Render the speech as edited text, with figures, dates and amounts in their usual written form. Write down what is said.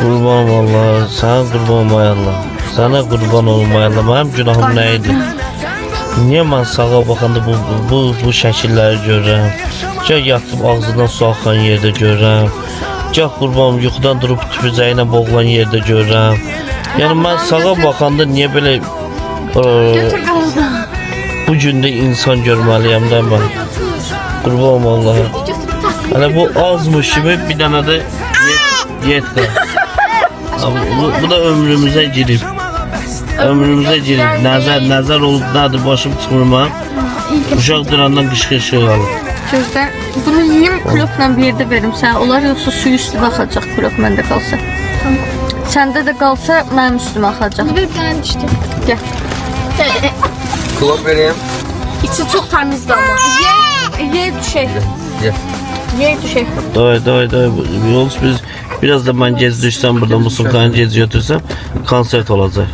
Kurban Allah, sana kurban olmay Allah. Sana kurban olmay Allah. Benim günahım neydi? Niye ben sağa bakanda bu şəkilləri görürəm? Gah yatıb ağzından su axan yerdə görürəm. Gah qurbanım yuxudan durub tüpüzəyinə boğulan yerdə görürəm. Yəni mən sağa bakanda niye belə bu gündə insan görməliyəm də mən? Qurbanım Allah'a. Hələ bu azmış kimi bir dənə də yetdi. Bu da ömrümüze girib. Ömrümüze girib. Nəzər olub nədir, başım çıxmır mən. Uşaq durandan qışqırışıq alır. Gözdə, bunu yiyeyim, kulokla bir yerdə verim sən. Onlar yoxsa suyu üstüne axacaq kulok məndə qalsa. Səndə də qalsa mənim üstüme axacaq. Bir tane düştü. Gəl. Kulak vereyim. İçi çok temizdi ama. Ye düşək. Ye. Ye düşək. Day. Yolcusu biz biraz da ben gez düşsem burada musulkanı gez götürsem konser olacak.